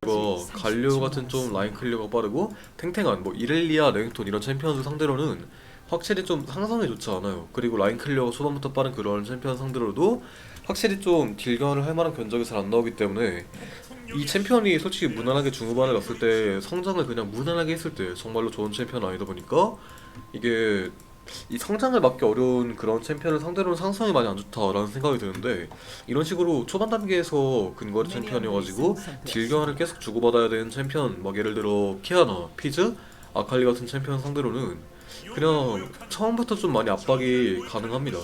이거 갈리오 같은 좀 라인 클리어가 빠르고 탱탱한 뭐 이렐리아, 레넥톤 이런 챔피언들 상대로는 확실히 좀 상성이 좋지 않아요. 그리고 라인 클리어가 초반부터 빠른 그런 챔피언 상대로도 확실히 좀 딜교환을 할 만한 견적이 잘 안 나오기 때문에 이 챔피언이 솔직히 무난하게 중후반에 갔을 때 성장을 그냥 무난하게 했을 때 정말로 좋은 챔피언 아니다 보니까 이게 이 성장을 막기 어려운 그런 챔피언을 상대로는 상성이 많이 안 좋다라는 생각이 드는데, 이런 식으로 초반 단계에서 근거리 챔피언이어가지고 딜 교환을 계속 주고받아야 되는 챔피언, 막 예를 들어 키아나, 피즈, 아칼리 같은 챔피언 상대로는 그냥 처음부터 좀 많이 압박이 가능합니다.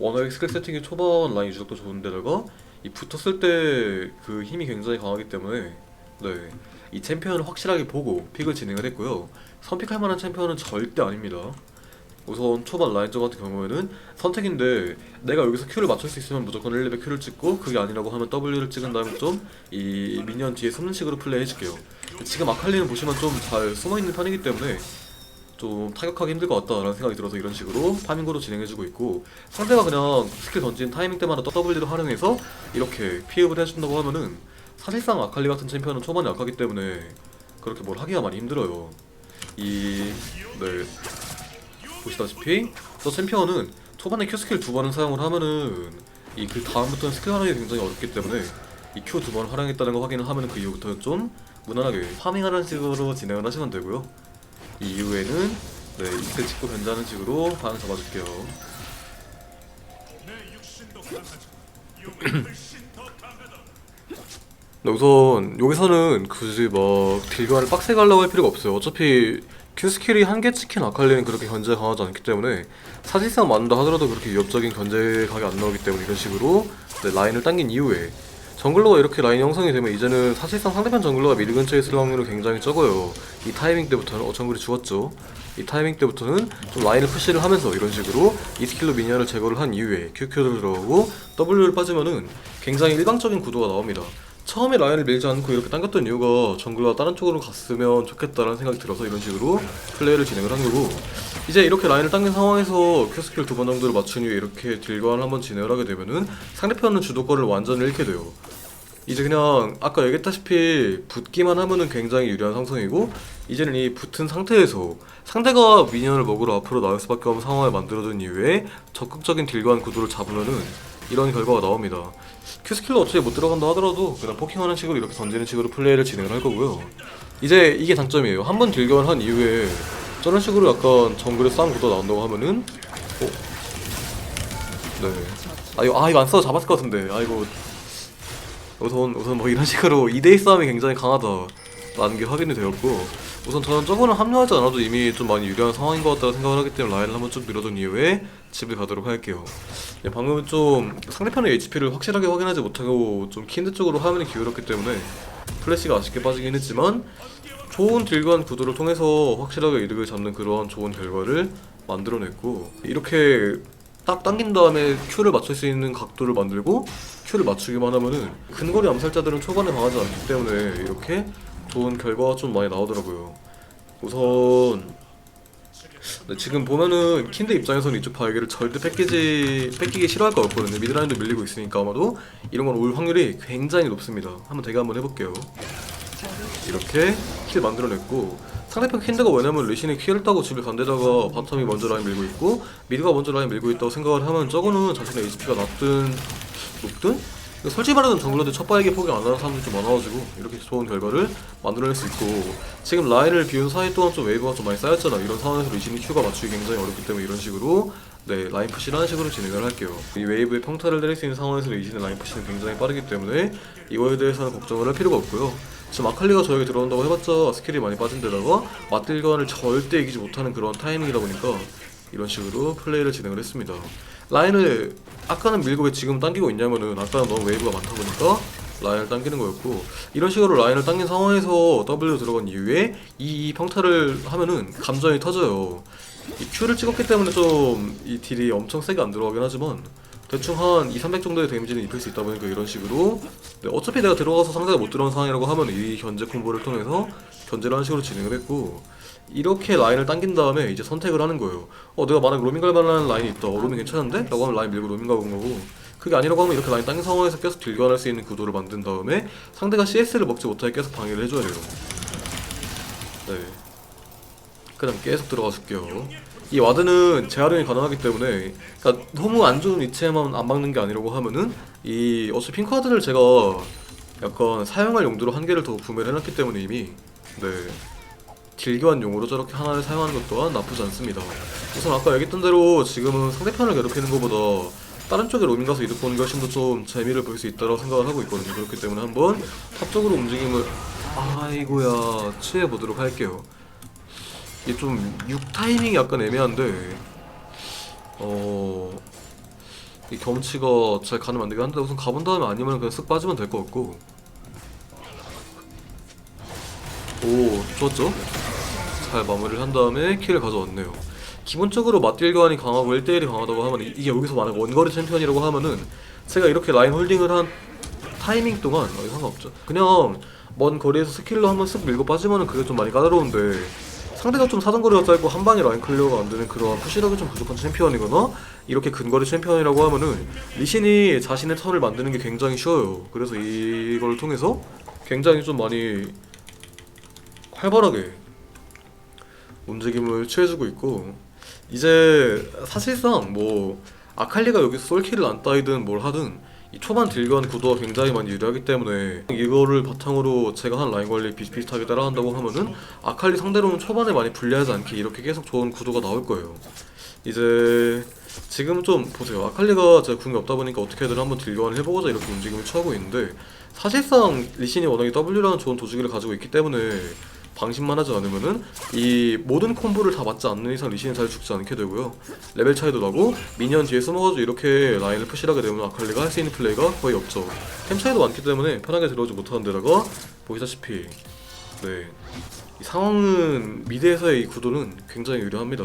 워낙에 스킬 세팅이 초반 라인 유적도 좋은데다가 이 붙었을 때 그 힘이 굉장히 강하기 때문에 네, 이 챔피언을 확실하게 보고 픽을 진행을 했고요. 선픽할 만한 챔피언은 절대 아닙니다. 우선 초반 라인전 같은 경우에는 선택인데, 내가 여기서 Q를 맞출 수 있으면 무조건 1레벨 Q를 찍고, 그게 아니라고 하면 W를 찍은 다음에 좀 이 미니언 뒤에 숨는 식으로 플레이 해줄게요. 지금 아칼리는 보시면 좀 잘 숨어있는 편이기 때문에 좀 타격하기 힘들 것 같다라는 생각이 들어서 이런 식으로 파밍으로 진행해주고 있고, 상대가 그냥 스킬 던지는 타이밍 때마다 W를 활용해서 이렇게 피흡을 해준다고 하면은 사실상 아칼리 같은 챔피언은 초반에 약하기 때문에 그렇게 뭘 하기가 많이 힘들어요. 네, 보시다시피 저 챔피언은 초반에 Q 스킬 두 번을 사용을 하면은 이 그 다음부터는 스킬 활용이 굉장히 어렵기 때문에 이 Q 두 번을 활용했다는 거 확인을 하면은 그 이후부터는 좀 무난하게 파밍하는 식으로 진행을 하시면 되고요. 이 이후에는 네, 이스킬 찍고 견제하는 식으로 반응 잡아줄게요. 네, 우선 여기서는 굳이 막 딜교환을 빡세게 하려고 할 필요가 없어요. 어차피 Q 스킬이 한 개 찍힌 아칼리는 그렇게 견제가 강하지 않기 때문에 사실상 맞는다 하더라도 그렇게 위협적인 견제각이 안 나오기 때문에 이런 식으로 네, 라인을 당긴 이후에 정글러가 이렇게 라인 형성이 되면 이제는 사실상 상대편 정글러가 미드 근처에 있을 확률은 굉장히 적어요. 이 타이밍 때부터는 정글이 죽었죠. 이 타이밍 때부터는 좀 라인을 푸시를 하면서 이런 식으로 이 스킬로 미니언을 제거를 한 이후에 QQ를 들어가고 W를 빠지면은 굉장히 일방적인 구도가 나옵니다. 처음에 라인을 밀지 않고 이렇게 당겼던 이유가 정글러가 다른 쪽으로 갔으면 좋겠다라는 생각이 들어서 이런 식으로 플레이를 진행을 한 거고, 이제 이렇게 라인을 당긴 상황에서 Q스킬 두 번 정도를 맞춘 이후에 이렇게 딜교환을 한번 진행을 하게 되면은 상대편은 주도권을 완전히 잃게 돼요. 이제 그냥 아까 얘기했다시피 붙기만 하면은 굉장히 유리한 상성이고, 이제는 이 붙은 상태에서 상대가 미니언을 먹으러 앞으로 나올 수밖에 없는 상황을 만들어둔 이후에 적극적인 딜교환 구도를 잡으면은 이런 결과가 나옵니다. Q스킬로 어차피 못 들어간다 하더라도 그냥 포킹하는 식으로 이렇게 던지는 식으로 플레이를 진행을 할 거고요. 이제 이게 장점이에요. 한 번 딜교환을 한 이후에 저런 식으로 약간 정글에 싸움 구도 나온다고 하면은 네. 이거 안 써도 잡았을 것 같은데. 이거 우선 뭐 이런 식으로 2대2 싸움이 굉장히 강하다라는 게 확인이 되었고, 우선 저는 저거는 합류하지 않아도 이미 좀 많이 유리한 상황인 것 같다고 생각을 하기 때문에 라인을 한번 쭉 밀어둔 이후에 집에 가도록 할게요. 네, 방금은 좀 상대편의 HP를 확실하게 확인하지 못하고 좀 킨드 쪽으로 화면이 기울었기 때문에 플래시가 아쉽게 빠지긴 했지만, 좋은 딜교환 구도를 통해서 확실하게 이득을 잡는 그러한 좋은 결과를 만들어냈고, 이렇게 딱 당긴 다음에 Q를 맞출 수 있는 각도를 만들고 Q를 맞추기만 하면은 근거리 암살자들은 초반에 강하지 않기 때문에 이렇게 좋은 결과가 좀 많이 나오더라고요. 우선 네, 지금 보면은 킨드 입장에서는 이쪽 바이게를 절대 뺏기기 싫어할 것 같거든요. 미드라인도 밀리고 있으니까 아마도 이런 건 올 확률이 굉장히 높습니다. 한번 대결 한번 해볼게요. 이렇게 킬 만들어냈고, 상대편 킨드가 왜냐면 리신이 킬을 따고 집에 간 데다가 바텀이 먼저 라인 밀고 있고 미드가 먼저 라인 밀고 있다고 생각을 하면 저거는 자신의 HP가 낮든 높든 솔직히 말하면 정글러들 첫 바이게 포기 안 하는 사람들이 좀 많아가지고 이렇게 좋은 결과를 만들어낼 수 있고, 지금 라인을 비운 사이 동안 좀 웨이브가 좀 많이 쌓였잖아. 이런 상황에서 리신이 Q가 맞추기 굉장히 어렵기 때문에 이런 식으로 네, 라인 푸시를 하는 식으로 진행을 할게요. 이 웨이브에 평타를 내릴 수 있는 상황에서 리신의 라인 푸시는 굉장히 빠르기 때문에 이거에 대해서는 걱정을 할 필요가 없고요. 지금 아칼리가 저에게 들어온다고 해봤자 스킬이 많이 빠진 데다가 맞딜관을 절대 이기지 못하는 그런 타이밍이다 보니까 이런 식으로 플레이를 진행을 했습니다. 라인을 아까는 밀고 왜 지금 당기고 있냐면은 아까는 너무 웨이브가 많다 보니까 라인을 당기는 거였고, 이런 식으로 라인을 당긴 상황에서 W 들어간 이후에 이 평타를 하면은 감전이 터져요. 이 Q를 찍었기 때문에 좀 이 딜이 엄청 세게 안 들어가긴 하지만 대충 한 200-300 정도의 데미지는 입힐 수 있다 보니까 이런 식으로 네, 어차피 내가 들어가서 상대가 못 들어온 상황이라고 하면 이 견제 콤보를 통해서 견제를 하는 식으로 진행을 했고, 이렇게 라인을 당긴 다음에 이제 선택을 하는 거예요. 내가 만약 로밍 갈 만한 라인이 있다. 로밍 괜찮은데? 라고 하면 라인 밀고 로밍 가본 거고, 그게 아니라고 하면 이렇게 라인 땅 상황에서 계속 딜교환할 수 있는 구도를 만든 다음에 상대가 CS를 먹지 못하게 계속 방해를 해줘야 돼요. 네, 그냥 계속 들어가 줄게요. 이 와드는 재활용이 가능하기 때문에, 그러니까 너무 안 좋은 위치에만 안 막는 게 아니라고 하면은 이 어차피 핑크와드를 제가 약간 사용할 용도로 한 개를 더 구매를 해놨기 때문에 이미, 네, 딜교환용으로 저렇게 하나를 사용하는 것 또한 나쁘지 않습니다. 우선 아까 얘기했던 대로 지금은 상대편을 괴롭히는 것보다 다른 쪽에 로밍 가서 이득 보는 게 훨씬 더 좀 재미를 볼 수 있다고 생각을 하고 있거든요. 그렇기 때문에 한번 탑쪽으로 움직임을, 아이고야, 취해보도록 할게요. 이게 좀 6 타이밍이 약간 애매한데 이 경치가 잘 가늠 안 되긴 한데 우선 가본 다음에 아니면 그냥 쓱 빠지면 될 것 같고. 오, 좋았죠? 잘 마무리를 한 다음에 킬을 가져왔네요. 기본적으로 맞딜 교환이 강하고 1대1이 강하다고 하면 이게 여기서 만약 원거리 챔피언이라고 하면은 제가 이렇게 라인 홀딩을 한 타이밍 동안 상관없죠. 그냥 먼 거리에서 스킬로 한번 쓱 밀고 빠지면은 그게 좀 많이 까다로운데, 상대가 좀 사정거리가 짧고 한 방에 라인 클리어가 안 되는 그런 푸시력이 좀 부족한 챔피언이거나 이렇게 근거리 챔피언이라고 하면은 리신이 자신의 턴을 만드는 게 굉장히 쉬워요. 그래서 이걸 통해서 굉장히 좀 많이 활발하게 움직임을 취해주고 있고, 이제 사실상 뭐 아칼리가 여기서 솔킬을 안 따이든 뭘 하든 이 초반 딜교환 구도가 굉장히 많이 유리하기 때문에 이거를 바탕으로 제가 한 라인 관리 비슷비슷하게 따라간다고 하면은 아칼리 상대로는 초반에 많이 불리하지 않게 이렇게 계속 좋은 구도가 나올 거예요. 이제 지금 좀 보세요. 아칼리가 제가 궁이 없다 보니까 어떻게든 한번 딜교환을 해보고자 이렇게 움직임을 취하고 있는데, 사실상 리신이 워낙에 W라는 좋은 도주기를 가지고 있기 때문에 방심만 하지 않으면은 이 모든 콤보를 다 맞지 않는 이상 리신이 잘 죽지 않게 되고요. 레벨 차이도 나고 미니언 뒤에 숨어가지고 이렇게 라인을 푸시하게 되면 아칼리가 할 수 있는 플레이가 거의 없죠. 템 차이도 많기 때문에 편하게 들어오지 못하는 데다가 보시다시피, 네, 이 상황은 미드에서의 이 구도는 굉장히 유리합니다.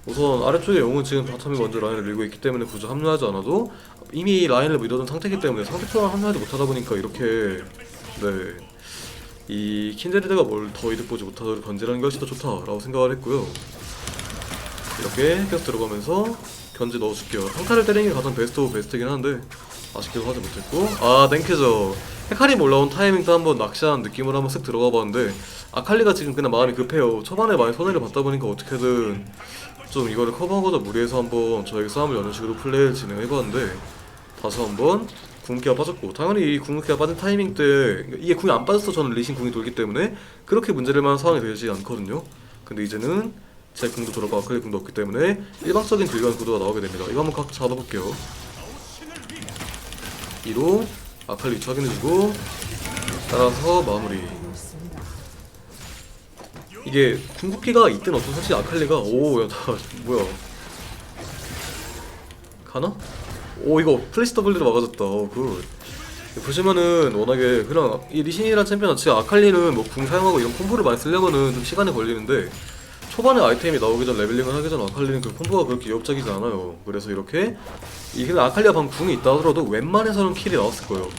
우선 아래쪽에 영웅은 지금 바텀이 먼저 라인을 밀고 있기 때문에 굳이 합류하지 않아도 이미 라인을 밀어둔 상태이기 때문에 상대편을 합류하지 못하다 보니까 이렇게, 네, 이 킨데리드가 뭘 더 이득 보지 못하도록 견제라는 것이 더 좋다라고 생각을 했고요. 이렇게 계속 들어가면서 견제 넣어줄게요. 평타를 때리는 게 가장 베스트 오브 베스트긴 한데 아쉽게도 하지 못했고, 아 땡큐죠. 헤카림 올라온 타이밍도 한번 낚시한 느낌으로 한번 쓱 들어가 봤는데 아칼리가 지금 그냥 마음이 급해요. 초반에 많이 손해를 봤다 보니까 어떻게든 좀 이거를 커버하고자 무리해서 한번 저에게 싸움을 여는 식으로 플레이를 진행해봤는데, 다시 한번 궁극기가 빠졌고, 당연히 이 궁극기가 빠진 타이밍 때 이게 궁이 안 빠졌어 저는 리신 궁이 돌기 때문에 그렇게 문제될 만한 상황이 되지 않거든요. 근데 이제는 제 궁도 돌아가 아칼리 궁도 없기 때문에 일방적인 딜교환 구도가 나오게 됩니다. 이거 한번 각 잡아볼게요. 2로 아칼리 위치 확인해주고 따라서 마무리. 이게 궁극기가 있든 없든 사실 아칼리가, 오야 나 뭐야 가나? 오 이거 플래시 W로 막아줬다. 굿. 보시면은 워낙에 그냥 이 리신이란 챔피언 자체가 아칼리는 뭐 궁 사용하고 이런 콤보를 많이 쓰려면은 좀 시간이 걸리는데 초반에 아이템이 나오기 전 레벨링을 하기 전 아칼리는 그 콤보가 그렇게 위협적이지 않아요. 그래서 이렇게 이게 아칼리가 방금 궁이 있다 하더라도 웬만해서는 킬이 나왔을 거예요.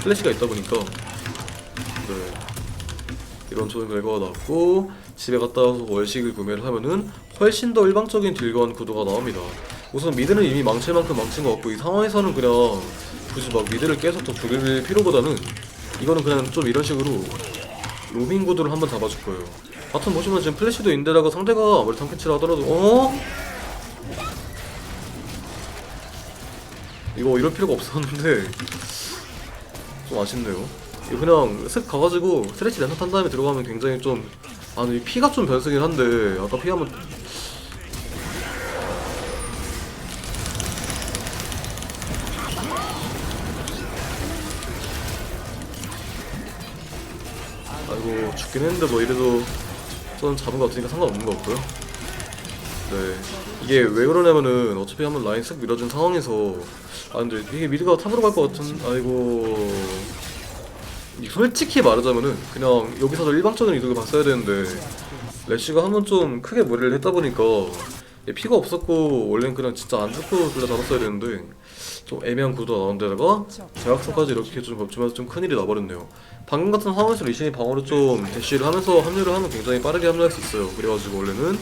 플래시가 있다 보니까. 네, 이런 좋은 결과가 나왔고 집에 갔다 와서 월식을 구매를 하면은 훨씬 더 일방적인 딜교환 구도가 나옵니다. 우선 미드는 이미 망칠 만큼 망친 것 같고 이 상황에서는 그냥 굳이 막 미드를 계속 더 줄일 필요보다는 이거는 그냥 좀 이런 식으로 로밍 구도를 한번 잡아줄 거예요. 바텀 보시면 지금 플래시도 있는데다가 상대가 아무리 탐캐치를 하더라도 이거 이럴 필요가 없었는데 좀 아쉽네요. 이거 그냥 슥 가가지고 스트레치 랜턴 탄 다음에 들어가면 굉장히 좀, 아니 피가 좀 변수긴 한데 아까 피 한번 아이고 죽긴 했는데 뭐 이래도 저는 잡은 거 같으니까 상관없는 것 같고요. 네, 이게 왜 그러냐면은 어차피 한번 라인 쓱 밀어준 상황에서, 아 근데 이게 미드가 탑으로 갈 것 같은, 아이고 솔직히 말하자면은 그냥 여기서 일방적인 이득을 봤어야 되는데 래쉬가 한번 좀 크게 무리를 했다 보니까 피가 없었고 원래는 그냥 진짜 안 죽고 둘러 잡았어야 되는데 좀 애매한 구도가 나온 데다가 제약선까지 이렇게 좀 겹치면서 좀 큰일이 나버렸네요. 방금 같은 상황에서 리신이 방어를 좀 대쉬를 하면서 합류를 하면 굉장히 빠르게 합류할 수 있어요. 그래가지고 원래는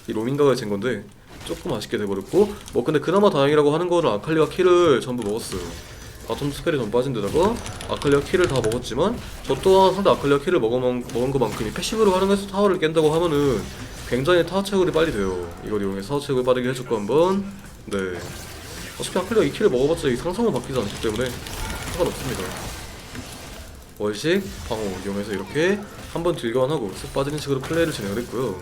이 로밍각을 잰 건데 조금 아쉽게 돼버렸고, 뭐 근데 그나마 다행이라고 하는 거는 아칼리가 킬을 전부 먹었어요. 바텀 스펠이 좀 빠진 데다가 아칼리가 킬을 다 먹었지만, 저 또한 상대 아칼리가 킬을 먹은 것만큼이 패시브로 활용해서 타워를 깬다고 하면은 굉장히 타워 채굴이 빨리 돼요. 이걸 이용해서 타워 채굴 빠르게 해줬고 한번. 네, 어차피 아칼리가 이 킬을 먹어봤자 이 상성은 바뀌지 않기 때문에 상관없습니다. 월식, 방어 이용해서 이렇게 한번 딜교환하고 쓱 빠지는 식으로 플레이를 진행을 했고요.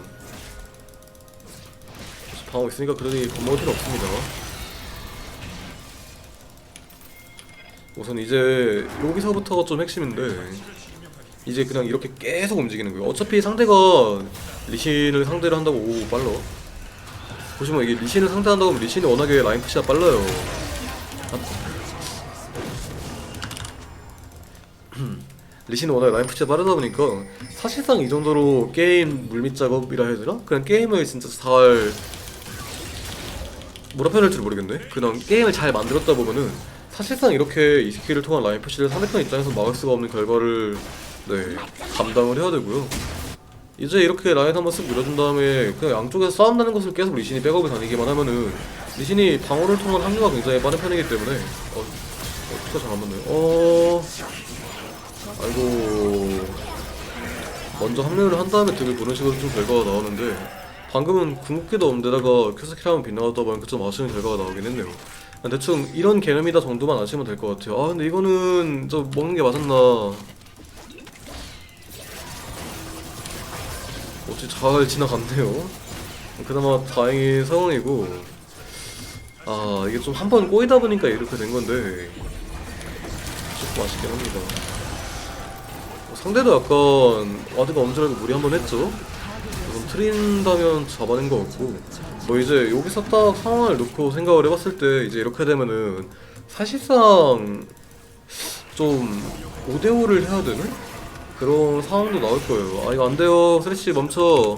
방어 있으니까 그러니 겁먹을 필요 없습니다. 우선 이제 여기서부터가 좀 핵심인데, 이제 그냥 이렇게 계속 움직이는 거예요. 어차피 상대가 리신을 상대를 한다고, 오 빨라. 보시면 이게 리신을 상대한다고 하면 리신이 워낙에 라인 푸시가 빨라요. 리신이 워낙에 라인 푸시가 빠르다 보니까 사실상 이 정도로 게임 물밑 작업이라 해야 되나? 그냥 게임을 진짜 잘 뭐라 표현할 줄 모르겠네. 그냥 게임을 잘 만들었다 보면은 사실상 이렇게 이 스킬을 통한 라인 푸시를 상대편 입장에서 막을 수가 없는 결과를 네 감당을 해야 되고요. 이제 이렇게 라인 한번 쓱 밀어준 다음에 그냥 양쪽에서 싸움 나는 것을 계속 리신이 백업을 다니기만 하면은 리신이 방어를 통한 합류가 굉장히 빠른 편이기 때문에 어떻게 잘 안 맞네요. 아이고, 먼저 합류를 한 다음에 득을 보는 식으로 좀 결과가 나오는데, 방금은 궁극기도 없는 데다가 큐스킬 하면 빗나갔다 보니까 좀 아쉬운 결과가 나오긴 했네요. 대충 이런 개념이다 정도만 아시면 될 것 같아요. 아 근데 이거는 저 먹는 게 맞았나. 어찌 잘 지나갔네요. 그나마 다행인 상황이고, 아 이게 좀 한 번 꼬이다 보니까 이렇게 된 건데 조금 아쉽긴 합니다. 상대도 약간 와드가 없는 줄 알고 무리 한번 했죠. 좀 트린다면 잡아낸 것 같고, 뭐 이제 여기서 딱 상황을 놓고 생각을 해봤을 때 이제 이렇게 되면은 사실상 좀 5대5를 해야 되는 그런 상황도 나올 거예요. 아 이거 안 돼요. 스레시 멈춰.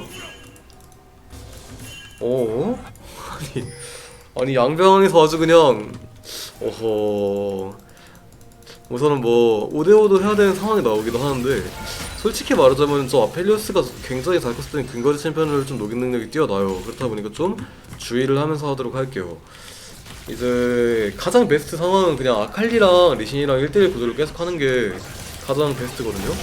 아니 양병에서 아주 그냥 어허. 우선은 뭐 5대5도 해야 되는 상황이 나오기도 하는데, 솔직히 말하자면 저 아펠리오스가 굉장히 잘 컸을 때는 근거리 챔피언을 좀 녹인 능력이 뛰어나요. 그렇다 보니까 좀 주의를 하면서 하도록 할게요. 이제 가장 베스트 상황은 그냥 아칼리랑 리신이랑 1대1 구도를 계속 하는 게 가장 베스트거든요.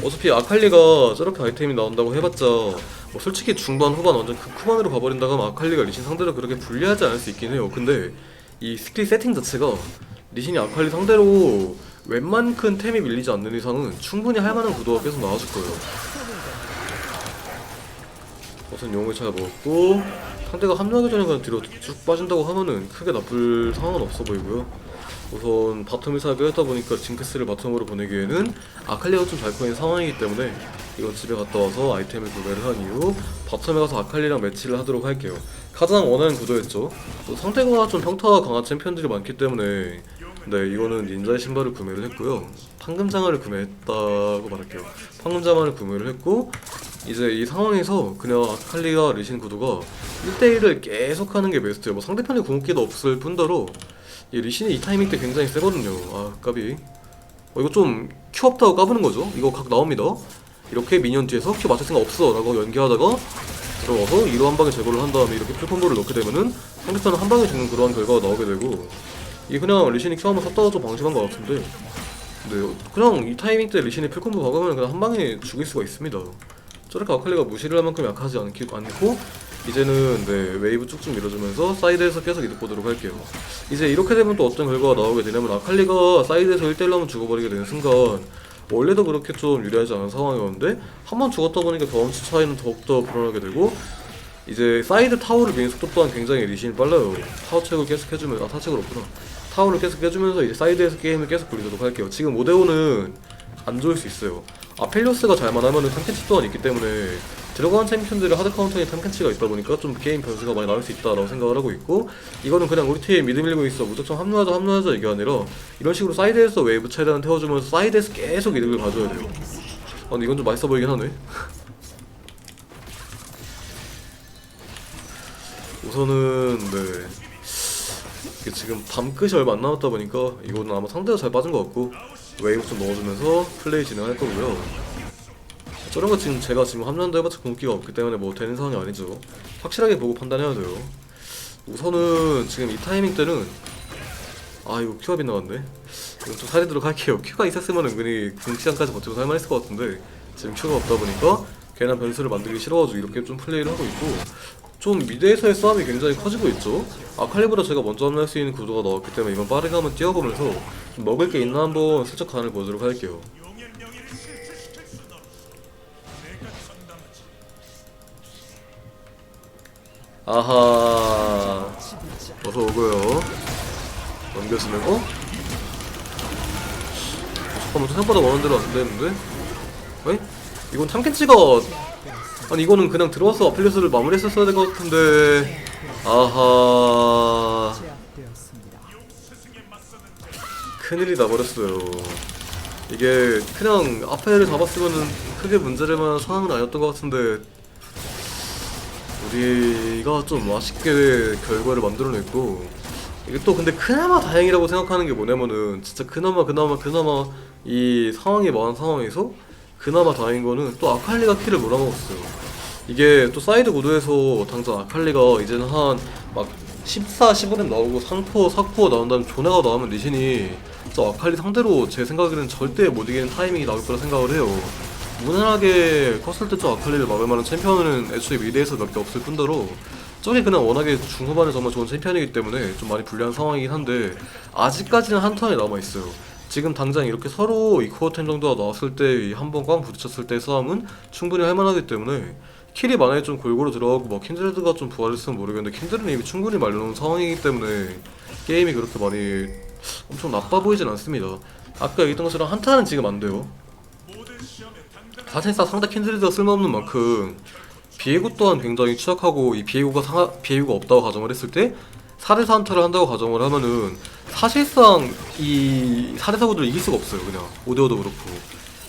어차피 아칼리가 저렇게 아이템이 나온다고 해봤자 뭐 솔직히 중반 후반 완전 극후반으로 가버린다고 하면 아칼리가 리신 상대로 그렇게 불리하지 않을 수 있긴 해요. 근데 이 스킬 세팅 자체가 리신이 아칼리 상대로 웬만큼 템이 밀리지 않는 이상은 충분히 할만한 구도가 계속 나와줄 거예요. 우선 용을 잘 먹었고, 상대가 합류하기 전에 그냥 뒤로 쭉 빠진다고 하면은 크게 나쁠 상황은 없어 보이고요. 우선 바텀을 잘 빼었다 보니까 징크스를 바텀으로 보내기에는 아칼리가 좀 잘 커있는 상황이기 때문에 이건 집에 갔다 와서 아이템을 구매를 한 이후 바텀에 가서 아칼리랑 매치를 하도록 할게요. 가장 원하는 구도였죠. 또 상대가 좀 평타가 강한 챔피언들이 많기 때문에 네 이거는 닌자의 신발을 구매를 했고요. 황금장화를 구매했다고 말할게요. 황금장화를 구매를 했고, 이제 이 상황에서 그냥 아칼리가 리신 구도가 1대1을 계속 하는 게 베스트예요. 뭐 상대편에 궁극기도 없을 뿐더러 이 리신이 이 타이밍 때 굉장히 세거든요. 아 까비. 이거 좀 큐 없다고 까부는 거죠. 이거 각 나옵니다. 이렇게 미니언 뒤에서 큐 맞출 생각 없어 라고 연기하다가 들어가서 2로 한 방에 제거를 한 다음에 이렇게 풀콤보를 넣게 되면은 상대편은 한 방에 죽는 그러한 결과가 나오게 되고, 이게 그냥 리신이 큐 한번 샀다가 좀 방심한 것 같은데, 네 그냥 이 타이밍 때 리신이 풀콤보 박으면 그냥 한 방에 죽일 수가 있습니다. 저렇게 아칼리가 무시를 할 만큼 약하지 않고, 이제는 네 웨이브 쭉쭉 밀어주면서 사이드에서 계속 이득 보도록 할게요. 이제 이렇게 되면 또 어떤 결과가 나오게 되냐면, 아칼리가 사이드에서 1대1로 한번 죽어버리게 되는 순간 원래도 그렇게 좀 유리하지 않은 상황이었는데 한 번 죽었다 보니까 경험치 차이는 더욱더 불어나게 되고, 이제 사이드 타워를 미는 속도 또한 굉장히 리신이 빨라요. 타워 체크를 계속 해주면, 타워 체크가 없구나. 타워를 계속 해주면서 이제 사이드에서 게임을 계속 굴리도록 할게요. 지금 5대5는 안 좋을 수 있어요. 아펠리오스가 잘만 하면은 탐켄치 또한 있기 때문에 들어가는 챔피언들의 하드 카운터에 탐켄치가 있다 보니까 좀 게임 변수가 많이 나올 수 있다라고 생각을 하고 있고, 이거는 그냥 우리 팀 미드 밀고 있어 무조건 합류하자 이게 아니라 이런 식으로 사이드에서 웨이브 최대한 태워주면서 사이드에서 계속 이득을 가져야 돼요. 근데 이건 좀 맛있어 보이긴 하네. 우선은 네 이게 지금 밤끝이 얼마 안 남았다 보니까 이거는 아마 상대가 잘 빠진 것 같고 웨이브 좀 넣어주면서 플레이 진행할 거고요. 저런 거 지금 제가 지금 함량도 해봤자 궁극기가 없기 때문에 뭐 되는 상황이 아니죠. 확실하게 보고 판단해야 돼요. 우선은 지금 이 타이밍 때는 이거 큐가 빗나갔네. 이건 좀 살리도록 할게요. 큐가 있었으면 은근히 궁시장까지 버티고 살만했을 것 같은데 지금 큐가 없다 보니까 괜한 변수를 만들기 싫어가지고 이렇게 좀 플레이를 하고 있고, 좀 미드에서의 싸움이 굉장히 커지고 있죠. 아칼리보다 제가 먼저 합류할 수 있는 구도가 나왔기 때문에 이번 빠르게 한번 뛰어보면서 좀 먹을 게 있나 한번 슬쩍 간을 보도록 할게요. 아하, 어서 오고요. 넘겨주면 잠깐만, 생각보다 원하는 대로 안 되는데? 에이? 이건 탐켄치가, 아니 이거는 그냥 들어와서 아필리오스를 마무리했었어야 될 것 같은데. 아하, 큰일이 나버렸어요. 이게 그냥 앞에를 잡았으면은 크게 문제될 만한 상황은 아니었던 것 같은데 우리가 좀 아쉽게 결과를 만들어냈고, 이게 또 근데 그나마 다행이라고 생각하는 게 뭐냐면은 진짜 그나마 이 상황이 많은 상황에서 그나마 다행인 거는 또 아칼리가 키를 몰아먹었어요. 이게 또 사이드 구도에서 당장 아칼리가 이제는 한 막 14, 15렙 나오고 3코어, 4코어 나온 다음에 조네가 나오면 리신이 저 아칼리 상대로 제 생각에는 절대 못 이기는 타이밍이 나올 거라 생각을 해요. 무난하게 컸을 때 저 아칼리를 막을 만한 챔피언은 애초에 미드에서 몇 개 없을 뿐더러 저게 그냥 워낙에 중후반에 정말 좋은 챔피언이기 때문에 좀 많이 불리한 상황이긴 한데 아직까지는 한 턴이 남아있어요. 지금 당장 이렇게 서로 이 코어템 정도가 나왔을 때 한 번 꽝 부딪혔을 때 싸움은 충분히 할만하기 때문에 킬이 만약에 좀 골고루 들어가고 막 킨드레드가 좀 부활했으면 모르겠는데 킨드레드는 이미 충분히 말려놓은 상황이기 때문에 게임이 그렇게 많이 엄청 나빠 보이진 않습니다. 아까 얘기했던 것처럼 한타는 지금 안 돼요. 사실상 상대 킨드레드가 쓸모없는 만큼 비에고 또한 굉장히 취약하고, 이 비에고가 없다고 가정을 했을 때 4대4 한타를 한다고 가정을 하면은 사실상 이 4대4 구도를 이길 수가 없어요. 그냥 5대5도 그렇고.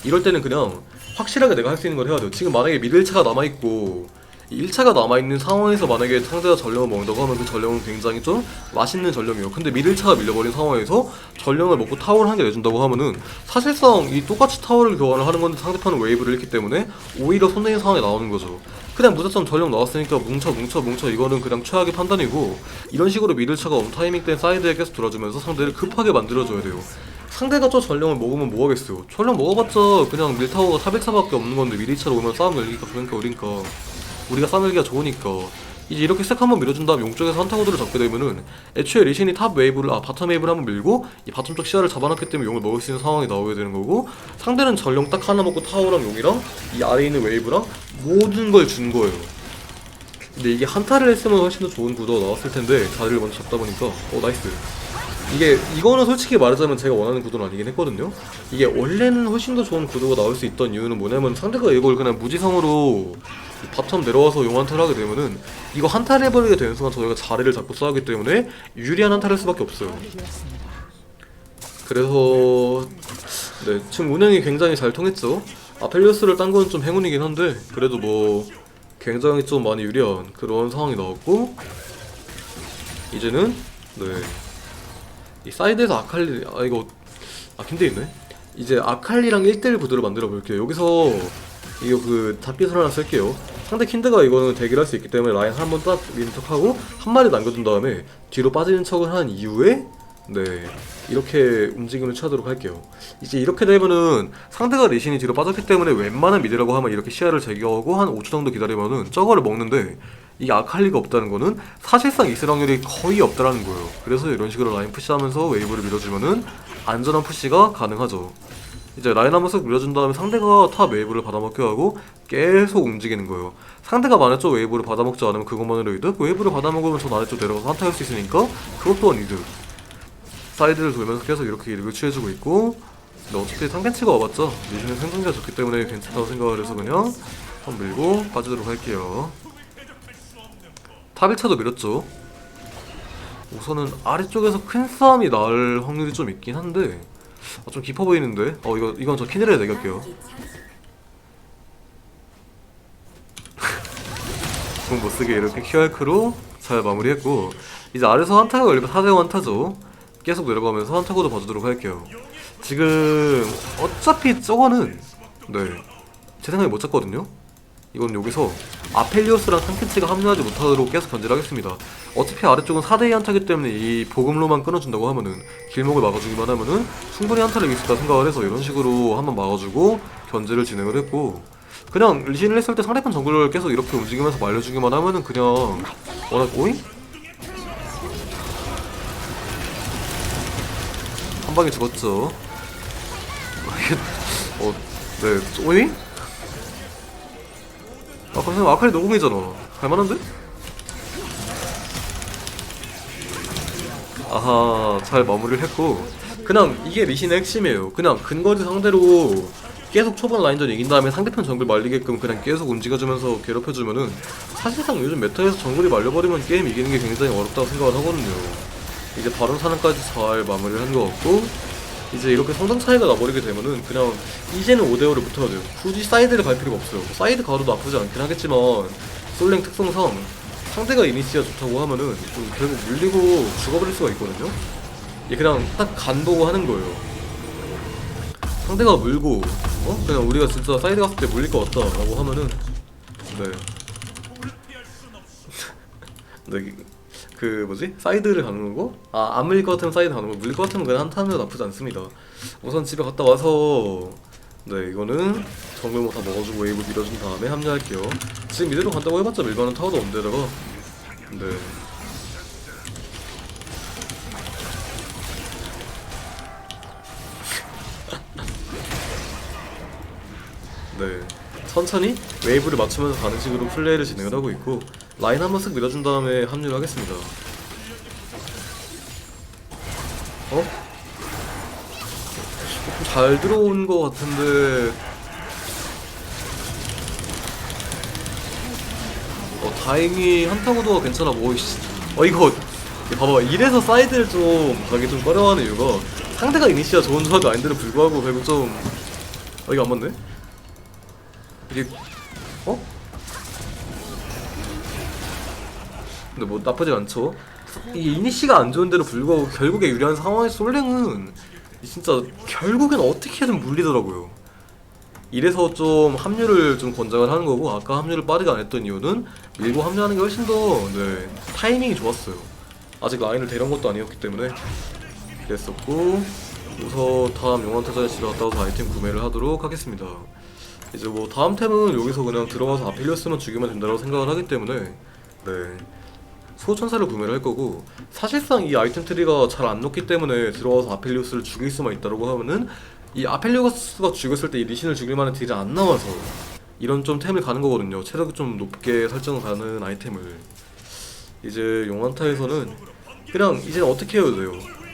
이럴 때는 그냥 확실하게 내가 할 수 있는 걸 해야 돼요. 지금 만약에 미드 1차가 남아있고 1차가 남아있는 상황에서 만약에 상대가 전령을 먹는다고 하면 그 전령은 굉장히 좀 맛있는 전령이에요. 근데 미드 1차가 밀려버린 상황에서 전령을 먹고 타워를 한 개 내준다고 하면은 사실상 이 똑같이 타워를 교환을 하는 건데 상대편은 웨이브를 했기 때문에 오히려 손해인 상황이 나오는 거죠. 그냥 무작정 전령 나왔으니까 뭉쳐 이거는 그냥 최악의 판단이고, 이런 식으로 미드 1차가 온 타이밍 때 사이드에 계속 돌아주면서 상대를 급하게 만들어줘야 돼요. 상대가 저 전령을 먹으면 뭐하겠어요. 전령 먹어봤자 그냥 밀타워가 탑 1차밖에 없는 건데 미드 2차로 오면 싸움 열리니까 우리가 싸움 열기가 좋으니까 이제 이렇게 색 한번 밀어준 다음 용쪽에서 한타고도를 잡게 되면은 애초에 리신이 탑 웨이브를 바텀 웨이브를 한번 밀고 이 바텀 쪽 시야를 잡아놨기 때문에 용을 먹을 수 있는 상황이 나오게 되는 거고, 상대는 전령 딱 하나 먹고 타워랑 용이랑 이 아래에 있는 웨이브랑 모든 걸 준 거예요. 근데 이게 한타를 했으면 훨씬 더 좋은 구도가 나왔을 텐데 자리를 먼저 잡다 보니까 나이스. 이거는 솔직히 말하자면 제가 원하는 구도는 아니긴 했거든요. 이게 원래는 훨씬 더 좋은 구도가 나올 수 있던 이유는 뭐냐면 상대가 이걸 그냥 무지성으로 바텀 내려와서 용 한타를 하게 되면은 이거 한타를 해버리게 되는 순간 저희가 자리를 잡고 싸우기 때문에 유리한 한타를 할 수밖에 없어요. 그래서 네, 지금 운영이 굉장히 잘 통했죠. 아펠리오스를 딴 건 좀 행운이긴 한데 그래도 뭐 굉장히 좀 많이 유리한 그런 상황이 나왔고, 이제는 네, 이 사이드에서 아칼리 킨드 있네. 이제 아칼리랑 1대1 구도를 만들어 볼게요. 여기서 이거 그 잡기술 하나 쓸게요. 상대 킨드가 이거는 대기를 할 수 있기 때문에 라인 한 번 딱 미는 척하고 한 마리 남겨둔 다음에 뒤로 빠지는 척을 한 이후에 네, 이렇게 움직임을 취하도록 할게요. 이제 이렇게 되면은 상대가 리신이 뒤로 빠졌기 때문에 웬만한 미드라고 하면 이렇게 시야를 제거하고 한 5초 정도 기다리면은 저거를 먹는데, 이게 아칼리가 없다는 거는 사실상 있을 확률이 거의 없다라는 거예요. 그래서 이런 식으로 라인 푸시하면서 웨이브를 밀어주면은 안전한 푸시가 가능하죠. 이제 라인 한번 쓱 밀어준 다음에 상대가 탑 웨이브를 받아먹게 하고 계속 움직이는 거예요. 상대가 만약에 웨이브를 받아먹지 않으면 그것만으로 이득, 웨이브를 받아먹으면 저 아래쪽 내려가서 한타 할 수 있으니까 그것 또한 이득. 사이드를 돌면서 계속 이렇게 이득을 취해주고 있고, 근데 어차피 상캔치가 와봤자 리신의 생존기가 좋기 때문에 괜찮다고 생각을 해서 그냥 한번 밀고 빠지도록 할게요. 탑 1차도 밀었죠. 우선은 아래쪽에서 큰 싸움이 날 확률이 좀 있긴 한데 좀 깊어 보이는데? 이건 저 킨드레드 내갈게요. 공 못쓰게 이렇게 QR크로 잘 마무리했고, 이제 아래서 한타가 걸리면 4대5 한타죠. 계속 내려가면서 한타고도 봐주도록 할게요. 지금 어차피 저거는 네, 제 생각에 못 잡거든요. 이건 여기서 아펠리오스랑 탐켄치가 합류하지 못하도록 계속 견제를 하겠습니다. 어차피 아래쪽은 4대2 한타기 때문에 이 보급로만 끊어준다고 하면은 길목을 막아주기만 하면은 충분히 한타를 이길 수 있다 생각을 해서 이런 식으로 한번 막아주고 견제를 진행을 했고, 그냥 리신을 했을 때 상대편 정글을 계속 이렇게 움직이면서 말려주기만 하면은 그냥 워낙 오잉? 한 방에 죽었죠. 네, 오잉? 그럼 아칼리 노공이잖아. 갈만한데? 아하, 잘 마무리를 했고, 그냥 이게 리신의 핵심이에요. 그냥 근거리 상대로 계속 초반 라인전 이긴 다음에 상대편 정글 말리게끔 그냥 계속 움직여주면서 괴롭혀주면은, 사실상 요즘 메타에서 정글이 말려버리면 게임 이기는 게 굉장히 어렵다고 생각을 하거든요. 이제 바론 사냥까지 잘 마무리를 한 것 같고, 이제 이렇게 성장 차이가 나버리게 되면은 그냥 이제는 5대5를 붙어야 돼요. 굳이 사이드를 갈 필요가 없어요. 사이드 가도 나쁘지 않긴 하겠지만 솔랭 특성상 상대가 이니시가 좋다고 하면은 좀 결국 물리고 죽어버릴 수가 있거든요. 이게 그냥 딱 간 보고 하는 거예요. 상대가 물고 그냥 우리가 진짜 사이드 갔을 때 물릴 것 같다 라고 하면은 네. 네. 그 뭐지? 사이드를 가는 거? 안 물릴 것 같으면 사이드 가는 거, 물릴 것 같으면 그냥 한타는 나쁘지 않습니다. 우선 집에 갔다 와서 네, 이거는 정글 뭐 다 먹어주고 웨이브 밀어준 다음에 합류할게요. 지금 이대로 간다고 해봤자 밀반은 타워도 없는데다가 네. 네, 천천히 웨이브를 맞추면서 가는 식으로 플레이를 진행을 하고 있고, 라인 한번 쓱 밀어준 다음에 합류를 하겠습니다. 조금 잘 들어온 것 같은데 다행히 한타 구도가 괜찮아. 이거 봐봐, 이래서 사이드를 좀 가기 좀 꺼려하는 이유가 상대가 이니시아 좋은 조합이 아닌데도 불구하고 결국 좀 이게 안 맞네? 이게 근데 뭐 나쁘진 않죠. 이 이니시가 안 좋은데도 불구하고 결국에 유리한 상황에서 솔랭은 진짜 결국엔 어떻게든 물리더라고요. 이래서 좀 합류를 좀 권장을 하는 거고, 아까 합류를 빠르게 안 했던 이유는 밀고 합류하는 게 훨씬 더 타이밍이 좋았어요. 아직 라인을 데려온 것도 아니었기 때문에 그랬었고, 우선 다음 용환타자실에 갔다 와서 아이템 구매를 하도록 하겠습니다. 이제 뭐 다음 템은 여기서 그냥 들어가서 아펠리오스만 죽이면 된다고 생각을 하기 때문에 수호천사를 구매를 할 거고, 사실상 이 아이템 트리가 잘 안 녹기 때문에 들어가서 아펠리오스를 죽일 수만 있다고 하면은 이 아펠리오스가 죽였을 때 이 리신을 죽일 만한 딜이 안 나와서 이런 좀 템을 가는 거거든요. 체력이 좀 높게 설정 가는 아이템을. 이제 용환타에서는 그냥 이제 어떻게 해야 돼요?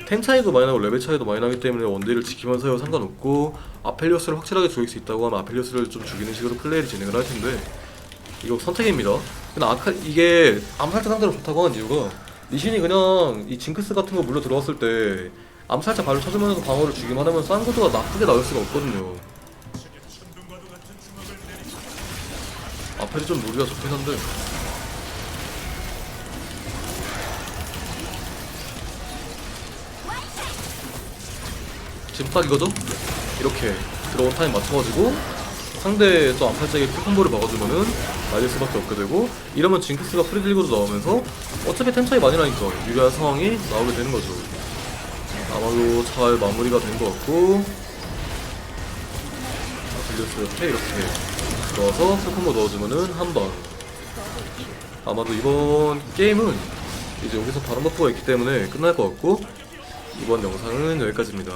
템 차이도 많이 나고 레벨 차이도 많이 나기 때문에 원딜을 지키면서 해도 상관없고, 아펠리오스를 확실하게 죽일 수 있다고 하면 아펠리오스를 좀 죽이는 식으로 플레이를 진행을 할 텐데, 이거 선택입니다. 근데 이게 암살자 상대로 좋다고 하는 이유가, 리신이 그냥 이 징크스 같은 거 물려 들어왔을 때 암살자 발을 쳐주면서 방어를 주기만 하면 쌍구도가 나쁘게 나올 수가 없거든요. 아펠이 좀 무리가 좋긴 한데 지금 딱 이거죠? 이렇게 들어온 타임 맞춰가지고 상대 저 암살자에게 콤보를 막아주면은 날릴 수밖에 없게 되고, 이러면 징크스가 프리딜거도 나오면서 어차피 템 차이 많이 나니까 유리한 상황이 나오게 되는 거죠. 아마도 잘 마무리가 된 것 같고, 아펠리오스 이렇게 들어와서 풀콤보 넣어주면은 한방. 아마도 이번 게임은 이제 여기서 바람 버프가 있기 때문에 끝날 것 같고, 이번 영상은 여기까지입니다.